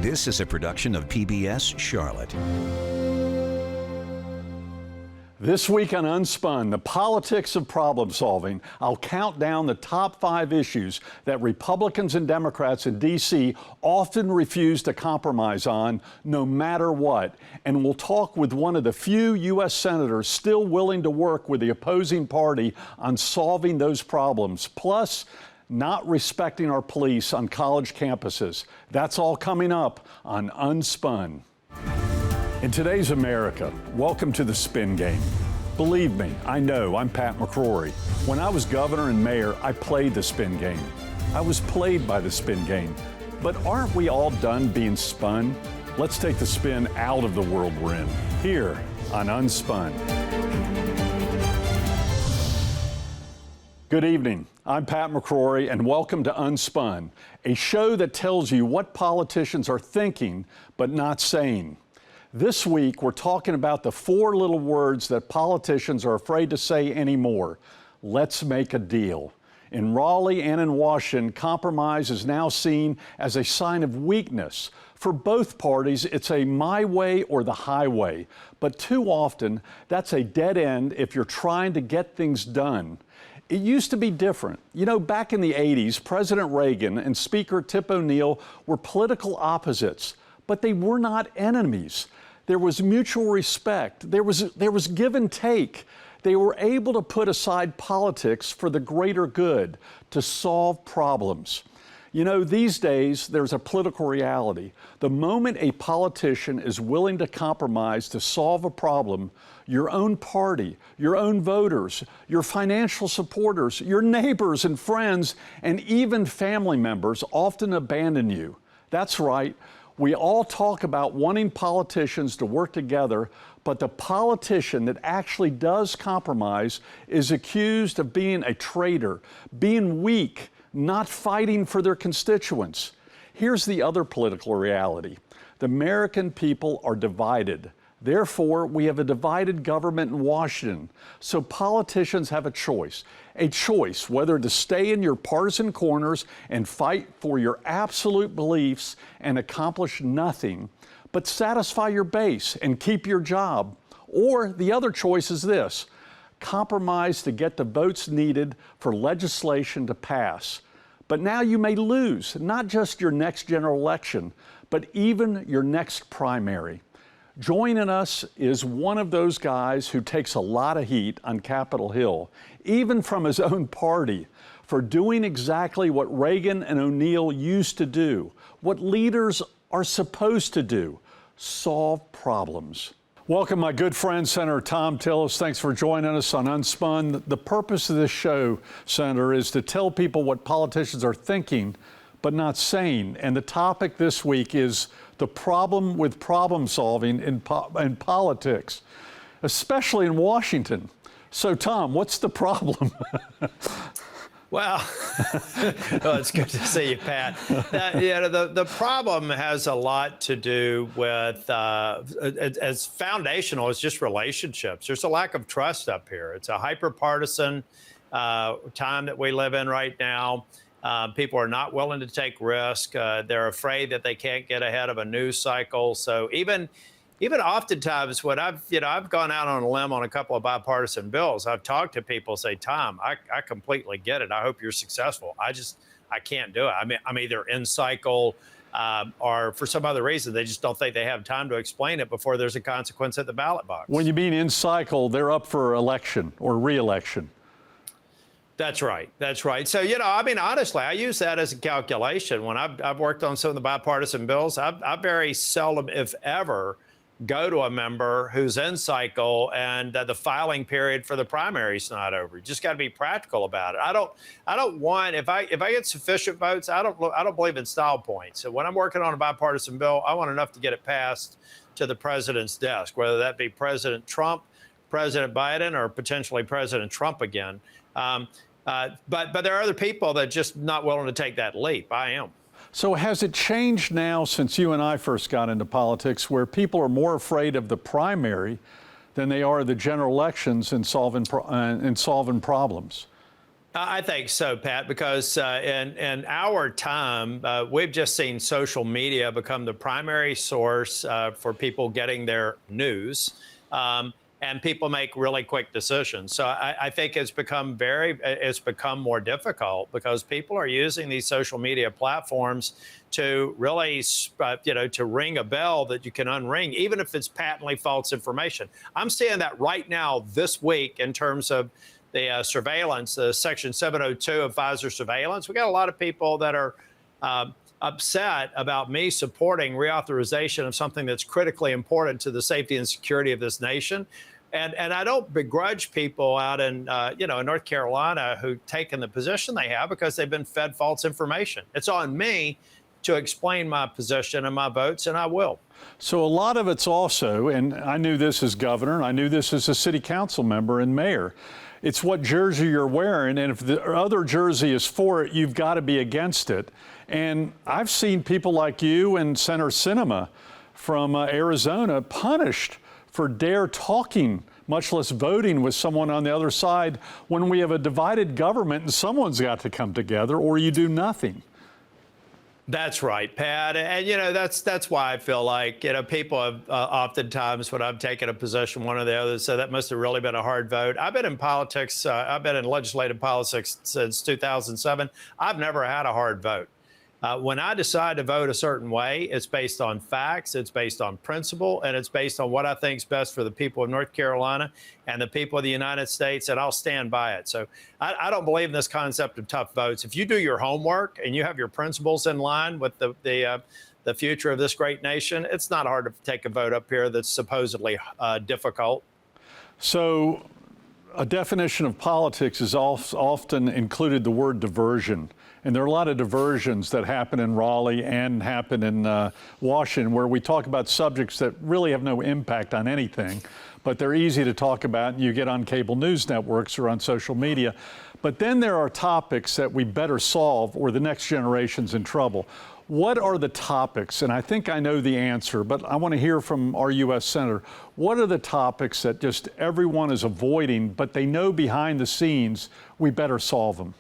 This is a production of PBS Charlotte. This week on Unspun, the politics of problem solving, I'll count down the top 5 issues that Republicans and Democrats in D.C. often refuse to compromise on, no matter what. And we'll talk with one of the few U.S. senators still willing to work with the opposing party on solving those problems. Plus, not respecting our police on college campuses. That's all coming up on Unspun. In today's America, welcome to the spin game. Believe me, I know, I'm Pat McCrory. When I was governor and mayor, I played the spin game. I was played by the spin game. But aren't we all done being spun? Let's take the spin out of the world we're in, here on Unspun. Good evening. I'm Pat McCrory, and welcome to Unspun, a show that tells you what politicians are thinking but not saying. This week, we're talking about the 4 little words that politicians are afraid to say anymore. Let's make a deal. In Raleigh and in Washington, compromise is now seen as a sign of weakness. For both parties, it's a my way or the highway. But too often, that's a dead end if you're trying to get things done. It used to be different. You know, back in the 80s, President Reagan and Speaker Tip O'Neill were political opposites, but they were not enemies. There was mutual respect. There was give and take. They were able to put aside politics for the greater good, to solve problems. You know, these days, there's a political reality. The moment a politician is willing to compromise to solve a problem, your own party, your own voters, your financial supporters, your neighbors and friends, and even family members often abandon you. That's right. We all talk about wanting politicians to work together, but the politician that actually does compromise is accused of being a traitor, being weak, not fighting for their constituents. Here's the other political reality. The American people are divided. Therefore, we have a divided government in Washington. So politicians have a choice whether to stay in your partisan corners and fight for your absolute beliefs and accomplish nothing, but satisfy your base and keep your job. Or the other choice is this: compromise to get the votes needed for legislation to pass. But now you may lose, not just your next general election, but even your next primary. Joining us is one of those guys who takes a lot of heat on Capitol Hill, even from his own party, for doing exactly what Reagan and O'Neill used to do, what leaders are supposed to do: solve problems. Welcome, my good friend, Senator Thom Tillis. Thanks for joining us on Unspun. The purpose of this show, Senator, is to tell people what politicians are thinking but not saying. And the topic this week is the problem with problem solving in politics, especially in Washington. So, Tom, what's the problem? Well, it's good to see you, Pat. The problem has a lot to do with, as foundational as just relationships. There's a lack of trust up here. It's a hyper-partisan time that we live in right now. People are not willing to take risk. They're afraid that they can't get ahead of a news cycle. So even oftentimes when I've gone out on a limb on a couple of bipartisan bills, I've talked to people, say, Tom, I completely get it. I hope you're successful. I can't do it. I mean, I'm either in cycle or for some other reason, they just don't think they have time to explain it before there's a consequence at the ballot box. When you mean in cycle, they're up for election or re-election. That's right. That's right. So, I mean, honestly, I use that as a calculation. When I've worked on some of the bipartisan bills, I very seldom, if ever, go to a member who's in cycle and the filing period for the primary is not over. You just got to be practical about it. I don't want, if I get sufficient votes, I don't believe in style points. So when I'm working on a bipartisan bill, I want enough to get it passed to the president's desk, whether that be President Trump, President Biden, or potentially President Trump again. But there are other people that are just not willing to take that leap. I am. So has it changed now since you and I first got into politics, where people are more afraid of the primary than they are the general elections in solving problems? I think so, Pat, because in our time, we've just seen social media become the primary source for people getting their news. And people make really quick decisions. So I think it's become more difficult because people are using these social media platforms to really, to ring a bell that you can unring, even if it's patently false information. I'm seeing that right now this week in terms of the surveillance, the Section 702 of Pfizer surveillance. We got a lot of people that are upset about me supporting reauthorization of something that's critically important to the safety and security of this nation. And I don't begrudge people out in, in North Carolina who've taken the position they have because they've been fed false information. It's on me to explain my position and my votes, and I will. So a lot of it's also, and I knew this as governor, and I knew this as a city council member and mayor, it's what jersey you're wearing, and if the other jersey is for it, you've got to be against it. And I've seen people like you and Senator Sinema from Arizona punished for dare talking, much less voting with someone on the other side when we have a divided government and someone's got to come together or you do nothing. That's right, Pat. And, that's why I feel like, people have oftentimes when I've taken a position, one or the other, so that must have really been a hard vote. I've been in politics. I've been in legislative politics since 2007. I've never had a hard vote. When I decide to vote a certain way, it's based on facts, it's based on principle, and it's based on what I think is best for the people of North Carolina and the people of the United States, and I'll stand by it. So I don't believe in this concept of tough votes. If you do your homework and you have your principles in line with the future of this great nation, it's not hard to take a vote up here that's supposedly difficult. So a definition of politics has often included the word diversion. And there are a lot of diversions that happen in Raleigh and happen in Washington where we talk about subjects that really have no impact on anything, but they're easy to talk about and you get on cable news networks or on social media. But then there are topics that we better solve or the next generation's in trouble. What are the topics? And I think I know the answer, but I want to hear from our U.S. Senator. What are the topics that just everyone is avoiding, but they know behind the scenes we better solve them?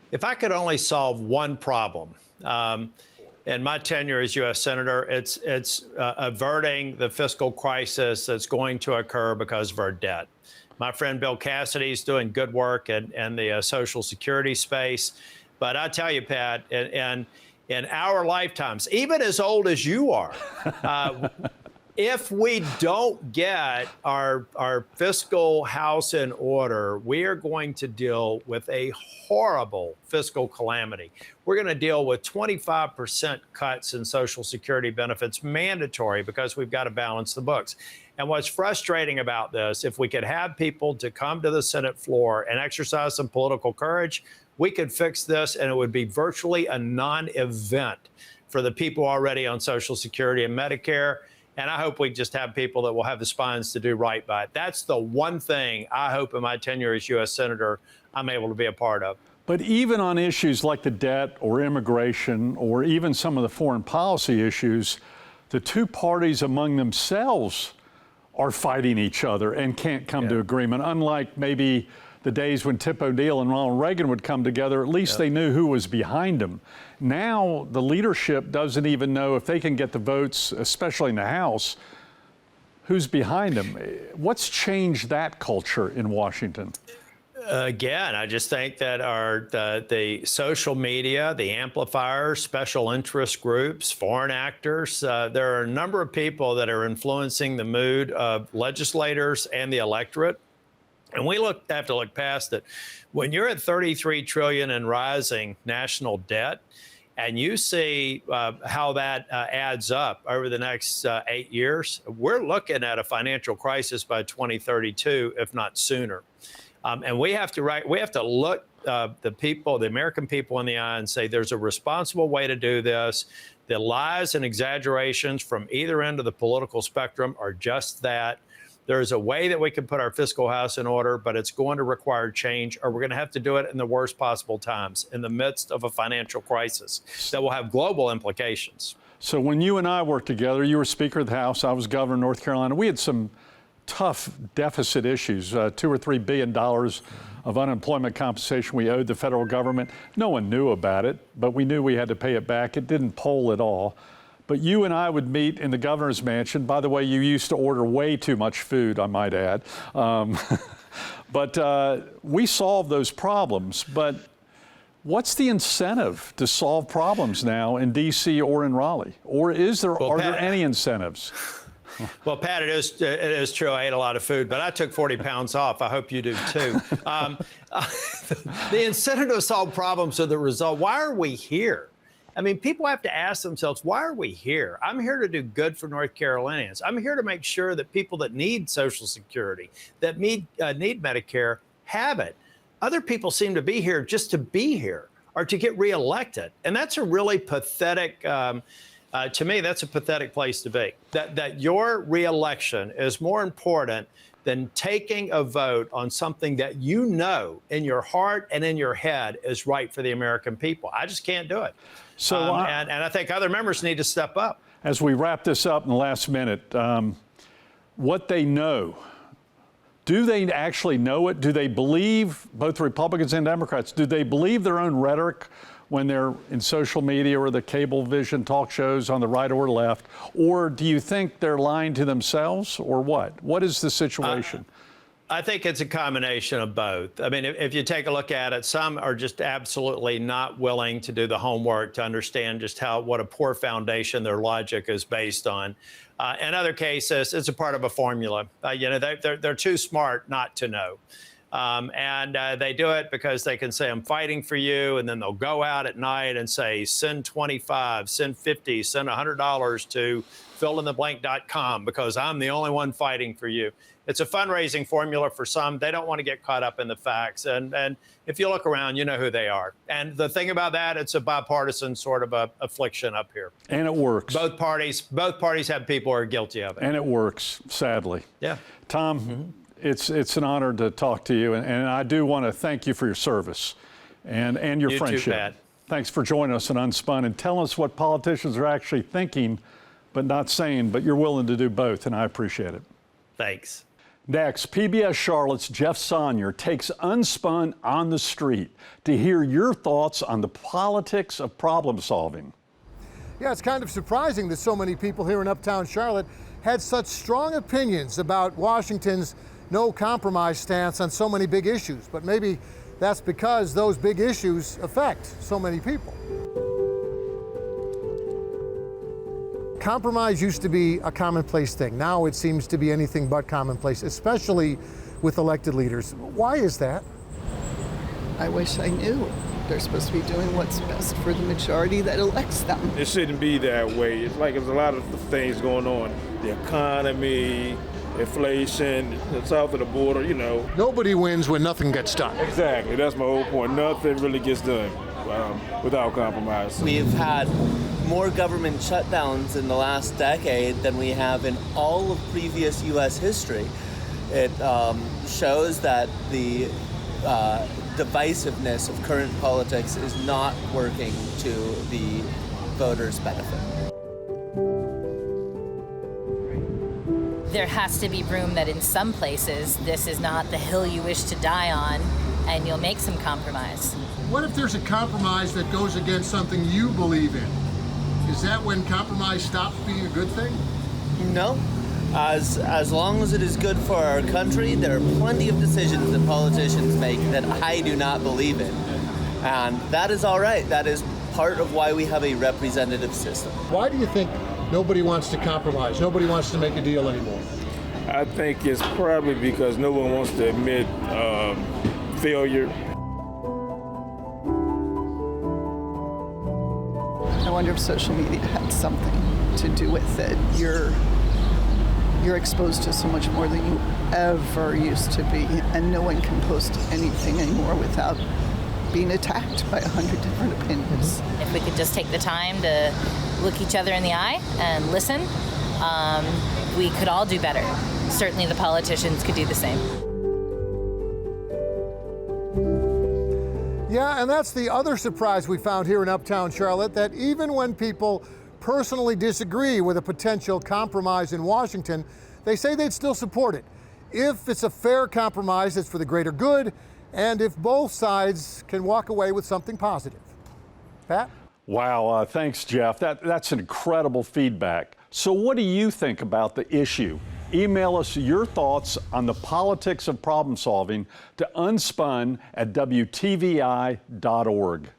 If I could only solve one problem in my tenure as U.S. Senator, it's averting the fiscal crisis that's going to occur because of our debt. My friend Bill Cassidy is doing good work in the Social Security space. But I tell you, Pat, in our lifetimes, even as old as you are, if we don't get our fiscal house in order, we are going to deal with a horrible fiscal calamity. We're going to deal with 25% cuts in Social Security benefits, mandatory, because we've got to balance the books. And what's frustrating about this, if we could have people to come to the Senate floor and exercise some political courage, we could fix this and it would be virtually a non-event for the people already on Social Security and Medicare. And I hope we just have people that will have the spines to do right by it. That's the one thing I hope in my tenure as U.S. Senator I'm able to be a part of. But even on issues like the debt or immigration or even some of the foreign policy issues, the two parties among themselves are fighting each other and can't come to agreement. Unlike maybe the days when Tip O'Neill and Ronald Reagan would come together, at least they knew who was behind them. Now the leadership doesn't even know if they can get the votes, especially in the House, who's behind them. What's changed that culture in Washington? Again, I just think that the social media, the amplifiers, special interest groups, foreign actors, there are a number of people that are influencing the mood of legislators and the electorate. And we have to look past it. When you're at 33 trillion in rising national debt, and you see how that adds up over the next 8 years, we're looking at a financial crisis by 2032, if not sooner. And we have to look the American people in the eye and say there's a responsible way to do this. The lies and exaggerations from either end of the political spectrum are just that. There's a way that we can put our fiscal house in order, but it's going to require change, or we're going to have to do it in the worst possible times, in the midst of a financial crisis that will have global implications. So when you and I worked together, you were Speaker of the House, I was Governor of North Carolina, we had some tough deficit issues, $2 or $3 billion of unemployment compensation we owed the federal government. No one knew about it, but we knew we had to pay it back. It didn't poll at all. But you and I would meet in the governor's mansion. By the way, you used to order way too much food, I might add. But we solved those problems. But what's the incentive to solve problems now in D.C. or in Raleigh? Or are there any incentives? Well, Pat, it is true. I ate a lot of food, but I took 40 pounds off. I hope you do too. The incentive to solve problems are the result. Why are we here? I mean, people have to ask themselves, why are we here? I'm here to do good for North Carolinians. I'm here to make sure that people that need Social Security, that need Medicare, have it. Other people seem to be here just to be here or to get reelected. And that's a really pathetic, to me, that's a pathetic place to be. That your reelection is more important than taking a vote on something that you know in your heart and in your head is right for the American people. I just can't do it. So, and I think other members need to step up. As we wrap this up in the last minute, what they know, do they actually know it? Do they believe, both Republicans and Democrats, do they believe their own rhetoric when they're in social media or the cable vision talk shows on the right or left? Or do you think they're lying to themselves, or what? What is the situation? I think it's a combination of both. I mean, if you take a look at it, some are just absolutely not willing to do the homework to understand just what a poor foundation their logic is based on. In other cases, it's a part of a formula. They're too smart not to know. And they do it because they can say, I'm fighting for you. And then they'll go out at night and say, send 25, send 50, send $100 to fillintheblank.com because I'm the only one fighting for you. It's a fundraising formula for some. They don't want to get caught up in the facts. And if you look around, you know who they are. And the thing about that, it's a bipartisan sort of a affliction up here. And it works. Both parties have people who are guilty of it. And it works, sadly. Yeah. Tom, it's an honor to talk to you. And I do want to thank you for your service and your you friendship. Too, Pat. Thanks for joining us on Unspun and telling us what politicians are actually thinking but not saying, but you're willing to do both, and I appreciate it. Thanks. Next, PBS Charlotte's Jeff Sonnier takes Unspun on the street to hear your thoughts on the politics of problem solving. Yeah, it's kind of surprising that so many people here in Uptown Charlotte had such strong opinions about Washington's no compromise stance on so many big issues. But maybe that's because those big issues affect so many people. Compromise used to be a commonplace thing. Now it seems to be anything but commonplace, especially with elected leaders. Why is that? I wish I knew. They're supposed to be doing what's best for the majority that elects them. It shouldn't be that way. It's like there's a lot of things going on. The economy, inflation, south of the border, Nobody wins when nothing gets done. Exactly, that's my whole point. Nothing really gets done without compromise. We've had more government shutdowns in the last decade than we have in all of previous U.S. history. It shows that the divisiveness of current politics is not working to the voters' benefit. There has to be room that in some places this is not the hill you wish to die on, and you'll make some compromise. What if there's a compromise that goes against something you believe in? Is that when compromise stops being a good thing? No. As long as it is good for our country, there are plenty of decisions that politicians make that I do not believe in. And that is all right. That is part of why we have a representative system. Why do you think nobody wants to compromise? Nobody wants to make a deal anymore? I think it's probably because no one wants to admit failure. I wonder if social media had something to do with it. You're exposed to so much more than you ever used to be, and no one can post anything anymore without being attacked by 100 different opinions. If we could just take the time to look each other in the eye and listen, we could all do better. Certainly the politicians could do the same. Yeah, and that's the other surprise we found here in Uptown Charlotte, that even when people personally disagree with a potential compromise in Washington, they say they'd still support it. if it's a fair compromise that's for the greater good, and if both sides can walk away with something positive. Pat? Wow, thanks, Jeff. That's incredible feedback. So what do you think about the issue? Email us your thoughts on the politics of problem solving to unspun@WTVI.org.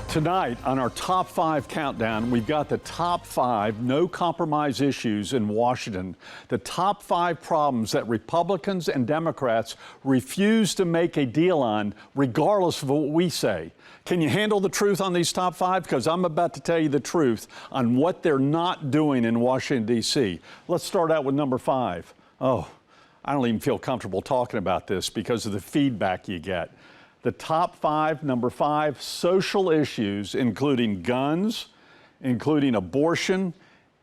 Tonight, on our top 5 countdown, we've got the top 5 no compromise issues in Washington, the top 5 problems that Republicans and Democrats refuse to make a deal on, regardless of what we say. Can you handle the truth on these top 5? Because I'm about to tell you the truth on what they're not doing in Washington, D.C. Let's start out with number 5. Oh, I don't even feel comfortable talking about this because of the feedback you get. The top 5, number 5, social issues, including guns, including abortion,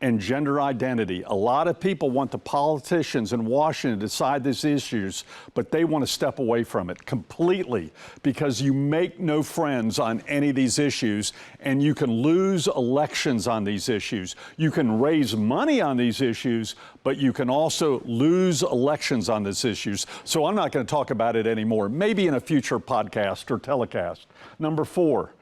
and gender identity. A lot of people want the politicians in Washington to decide these issues, but they want to step away from it completely because you make no friends on any of these issues, and you can lose elections on these issues. You can raise money on these issues, but you can also lose elections on these issues. So I'm not going to talk about it anymore, maybe in a future podcast or telecast. Number 4.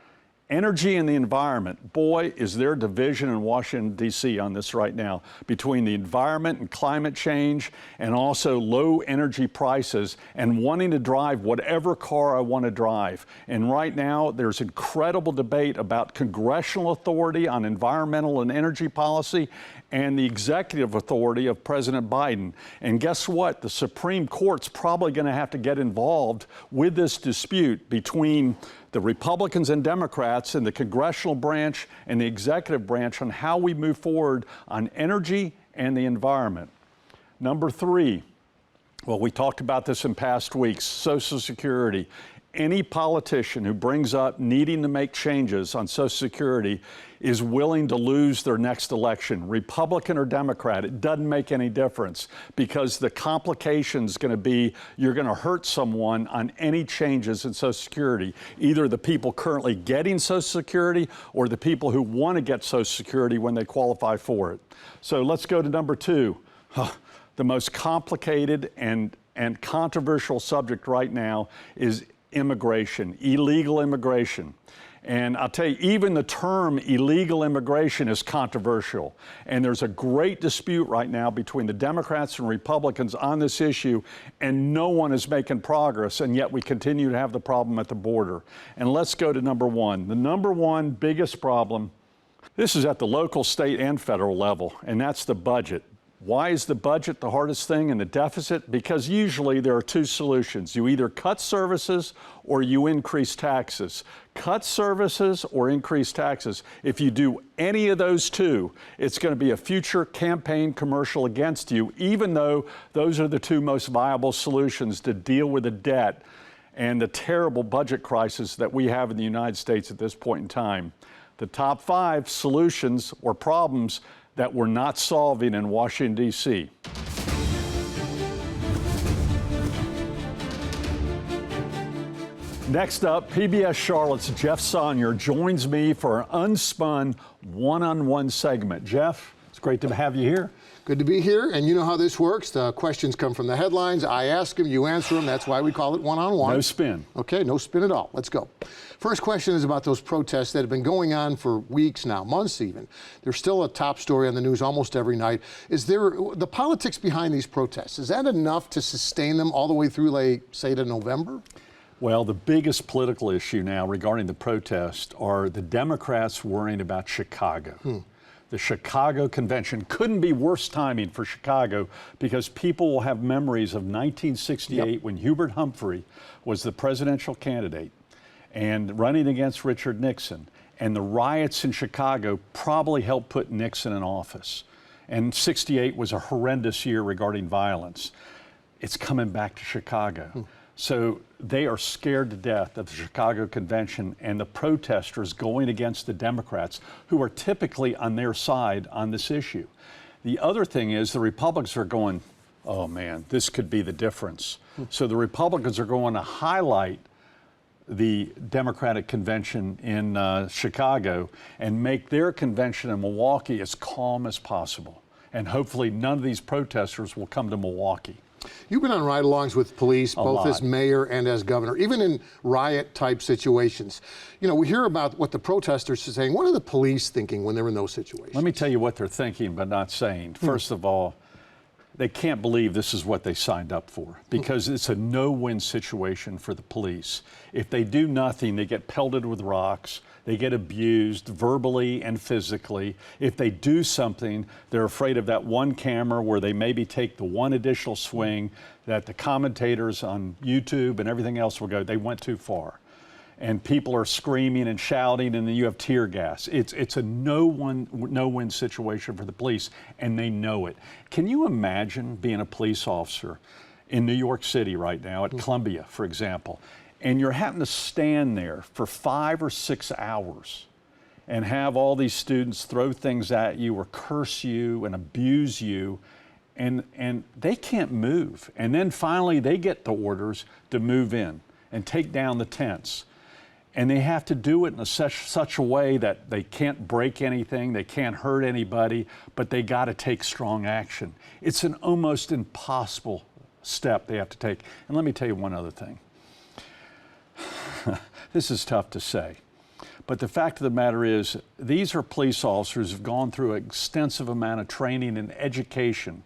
Energy and the environment. Boy, is there division in Washington, D.C. on this right now between the environment and climate change and also low energy prices and wanting to drive whatever car I want to drive. And right now, there's incredible debate about congressional authority on environmental and energy policy and the executive authority of President Biden. And guess what? The Supreme Court's probably going to have to get involved with this dispute between the Republicans and Democrats in the congressional branch and the executive branch on how we move forward on energy and the environment. Number 3, well, we talked about this in past weeks, Social Security. Any politician who brings up needing to make changes on Social Security is willing to lose their next election, Republican or Democrat. It doesn't make any difference because the complication is going to be you're going to hurt someone on any changes in Social Security, either the people currently getting Social Security or the people who want to get Social Security when they qualify for it. So let's go to number 2. The most complicated and controversial subject right now is immigration, illegal immigration. And I'll tell you, even the term illegal immigration is controversial. And there's a great dispute right now between the Democrats and Republicans on this issue, and no one is making progress, and yet we continue to have the problem at the border. And let's go to number 1. The number 1 biggest problem, this is at the local, state, and federal level, and that's the budget. Why is the budget the hardest thing and the deficit? Because usually there are 2 solutions. You either cut services or you increase taxes. Cut services or increase taxes. If you do any of those 2, it's going to be a future campaign commercial against you, even though those are the 2 most viable solutions to deal with the debt and the terrible budget crisis that we have in the United States at this point in time. The top 5 solutions or problems that we're not solving in Washington, D.C. Next up, PBS Charlotte's Jeff Sonnier joins me for an Unspun one-on-one segment. Jeff, it's great to have you here. Good to be here, and you know how this works. The questions come from the headlines. I ask them, you answer them. That's why we call it one-on-one. No spin. Okay, no spin at all. Let's go. First question is about those protests that have been going on for weeks now, months even. They're still a top story on the news almost every night. Is there the politics behind these protests? Is that enough to sustain them all the way through, like, say, to November? Well, the biggest political issue now regarding the protest are the Democrats worrying about Chicago. The Chicago Convention couldn't be worse timing for Chicago because people will have memories of 1968 when Hubert Humphrey was the presidential candidate and running against Richard Nixon. And the riots in Chicago probably helped put Nixon in office. And 68 was a horrendous year regarding violence. It's coming back to Chicago. So they are scared to death of the Chicago Convention and the protesters going against the Democrats, who are typically on their side on this issue. The other thing is the Republicans are going, oh man, this could be the difference. So the Republicans are going to highlight the Democratic convention in Chicago and make their convention in Milwaukee as calm as possible. And hopefully none of these protesters will come to Milwaukee. You've been on ride-alongs with police, both lot. as mayor and as governor, even in riot-type situations. You know, we hear about what the protesters are saying. What are the police thinking when they're in those situations? Let me tell you what they're thinking but not saying. First of all, they can't believe this is what they signed up for because it's a no-win situation for the police. If they do nothing, they get pelted with rocks, they get abused verbally and physically. If they do something, they're afraid of that one camera where they maybe take the one additional swing that the commentators on YouTube and everything else will go, they went too far. And people are screaming and shouting, and then you have tear gas. It's a no-win situation for the police, and they know it. Can you imagine being a police officer in New York City right now, at Columbia, for example, and you're having to stand there for 5 or 6 hours and have all these students throw things at you or curse you and abuse you, and they can't move. And then finally they get the orders to move in and take down the tents. And they have to do it in such a way that they can't break anything, they can't hurt anybody, but they got to take strong action. It's an almost impossible step they have to take. And let me tell you one other thing. This is tough to say, but the fact of the matter is these are police officers who've gone through an extensive amount of training and education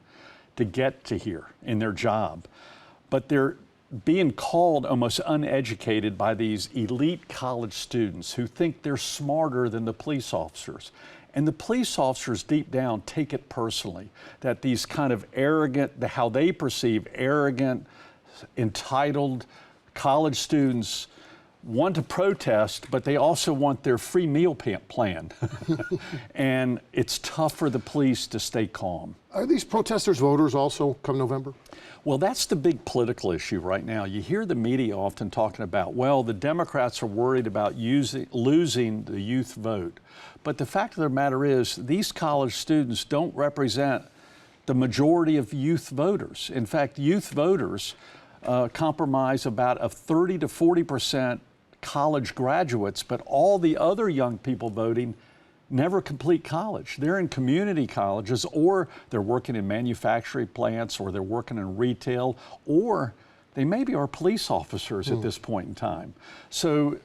to get to here in their job, but they're being called almost uneducated by these elite college students who think they're smarter than the police officers. And the police officers deep down take it personally, that these kind of arrogant, how they perceive arrogant, entitled college students want to protest, but they also want their free meal plan. And it's tough for the police to stay calm. Are these protesters voters also come November? Well, that's the big political issue right now. You hear the media often talking about, well, the Democrats are worried about losing the youth vote. But the fact of the matter is, these college students don't represent the majority of youth voters. In fact, youth voters comprise about a 30 to 40% college graduates, but all the other young people voting never complete college. They're in community colleges, or they're working in manufacturing plants, or they're working in retail, or they maybe are police officers at this point in time. So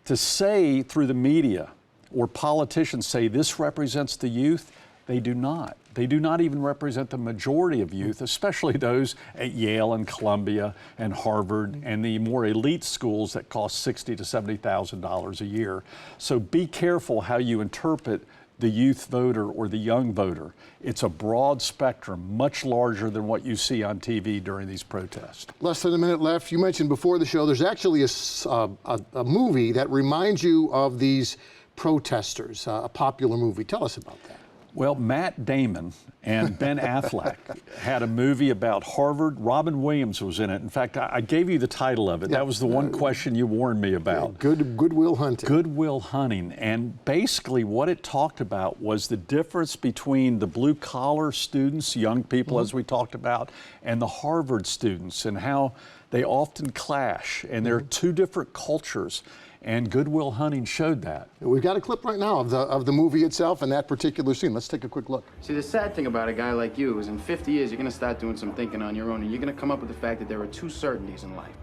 to say through the media or politicians say this represents the youth, they do not. They do not even represent the majority of youth, especially those at Yale and Columbia and Harvard and the more elite schools that cost $60,000 to $70,000 a year. So be careful how you interpret the youth voter or the young voter. It's a broad spectrum, much larger than what you see on TV during these protests. Less than a minute left. You mentioned before the show there's actually a movie that reminds you of these protesters, a popular movie. Tell us about that. Well, Matt Damon and Ben Affleck had a movie about Harvard. Robin Williams was in it. In fact, I gave you the title of it. That was the one question you warned me about. Good Will Hunting. Good Will Hunting. And basically what it talked about was the difference between the blue-collar students, young people as we talked about, and the Harvard students, and how they often clash. And there are two different cultures. And Good Will Hunting showed that. We've got a clip right now of the movie itself and that particular scene. Let's take a quick look. See, the sad thing about a guy like you is in 50 years, you're going to start doing some thinking on your own, and you're going to come up with the fact that there are two certainties in life.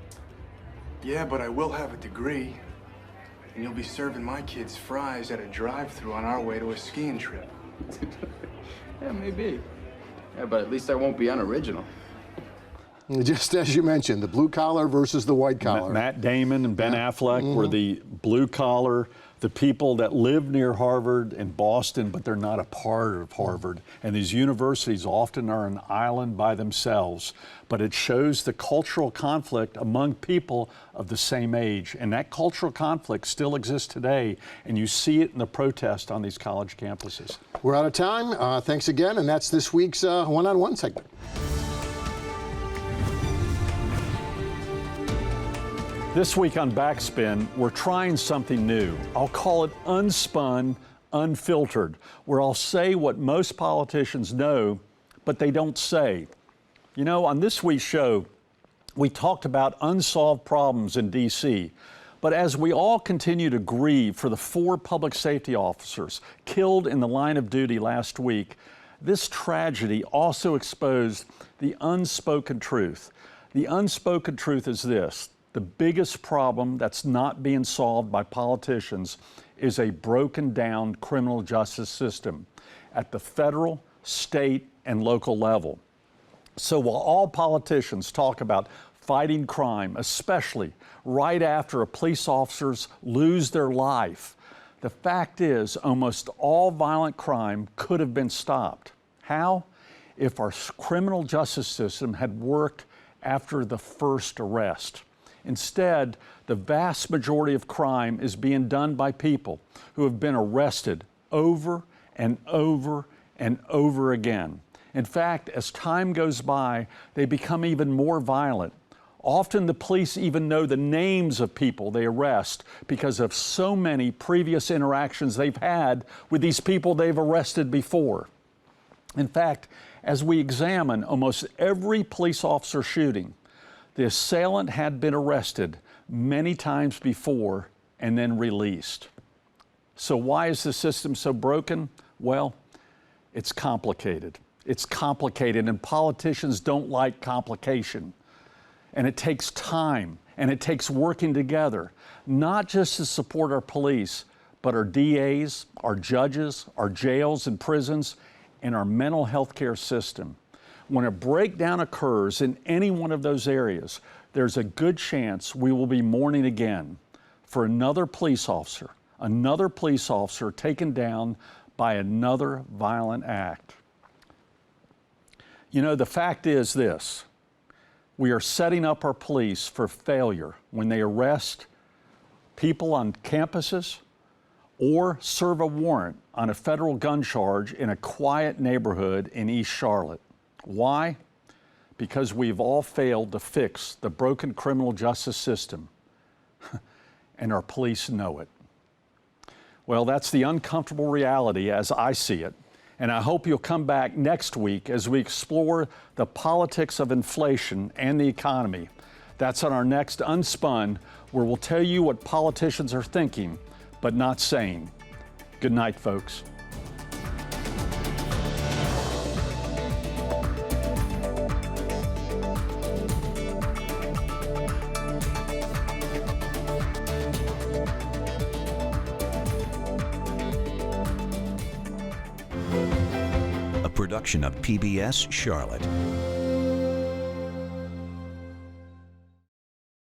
Yeah, but I will have a degree. And you'll be serving my kids fries at a drive-thru on our way to a skiing trip. Yeah, maybe. Yeah, but at least I won't be unoriginal. Just as you mentioned, the blue collar versus the white collar. Matt Damon and Ben Affleck were the blue collar, the people that live near Harvard and Boston, but they're not a part of Harvard. And these universities often are an island by themselves. But it shows the cultural conflict among people of the same age. And that cultural conflict still exists today. And you see it in the protest on these college campuses. We're out of time. Thanks again. And that's this week's one-on-one segment. This week on Backspin, we're trying something new. I'll call it Unspun, Unfiltered, where I'll say what most politicians know, but they don't say. You know, on this week's show, we talked about unsolved problems in D.C., But as we all continue to grieve for the 4 public safety officers killed in the line of duty last week, this tragedy also exposed the unspoken truth. The unspoken truth is this: the biggest problem that's not being solved by politicians is a broken down criminal justice system at the federal, state, and local level. So while all politicians talk about fighting crime, especially right after a police officers lose their life, the fact is almost all violent crime could have been stopped. How? If our criminal justice system had worked after the first arrest. Instead, the vast majority of crime is being done by people who have been arrested over and over and over again. In fact, as time goes by, they become even more violent. Often the police even know the names of people they arrest because of so many previous interactions they've had with these people they've arrested before. In fact, as we examine almost every police officer shooting, the assailant had been arrested many times before and then released. So why is the system so broken? Well, it's complicated. It's complicated, and politicians don't like complication. And it takes time, and it takes working together, not just to support our police, but our DAs, our judges, our jails and prisons, and our mental health care system. When a breakdown occurs in any one of those areas, there's a good chance we will be mourning again for another police officer taken down by another violent act. You know, the fact is this: we are setting up our police for failure when they arrest people on campuses or serve a warrant on a federal gun charge in a quiet neighborhood in East Charlotte. Why? Because we've all failed to fix the broken criminal justice system, and our police know it. Well, that's the uncomfortable reality as I see it. And I hope you'll come back next week as we explore the politics of inflation and the economy. That's on our next Unspun, where we'll tell you what politicians are thinking, but not saying. Good night, folks. A production of PBS Charlotte.